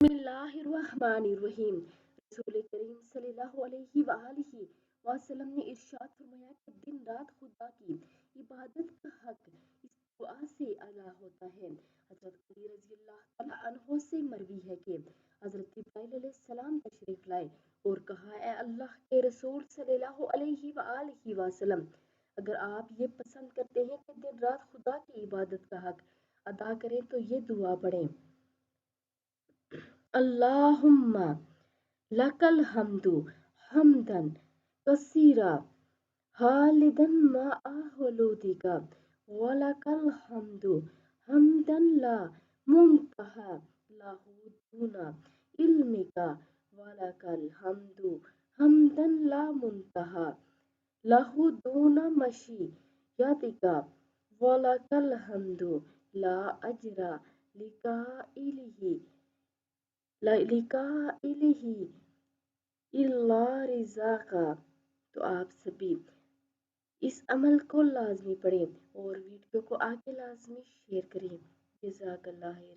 बिस्मिल्लाहिर्रहमानिर्रहीम। रसूल करीम सल्लल्लाहु अलैहि वआलिहि वसल्लम ने इरशाद फरमाया कि दिन रात खुदा की इबादत का हक इस दुआ से अदा होता है। हजरत अली रजी अल्लाह तआला अन्हो से मरवी है कि हजरत जिब्राइल अलैहिस्सलाम तशरीफ लाए और कहा, ए अल्लाह के रसूल सल्लल्लाहु अलैहि वआलिहि वसल्लम, अगर आप ये पसंद करते हैं कि दिन रात खुदा की इबादत का हक अदा करें तो ये दुआ पढ़ें, अल्लाहुम्मा लकल हम्दु हम्दन कसीरा खालिदन मआ हुलूदिका वलकल हम्दु हम्दन ला मुंतहा लहू दूना इल्मिका वलकल हम्दु हम्दन ला मुंतहा लहू दूना मशीयतिका वलकल हम्दु ला अजरा लिकाइलिही इल्ला रिज़ाका। तो आप सभी इस अमल को लाजमी पढ़ें और वीडियो को आगे लाजमी शेयर करें। जज़ाकल्लाह खैर।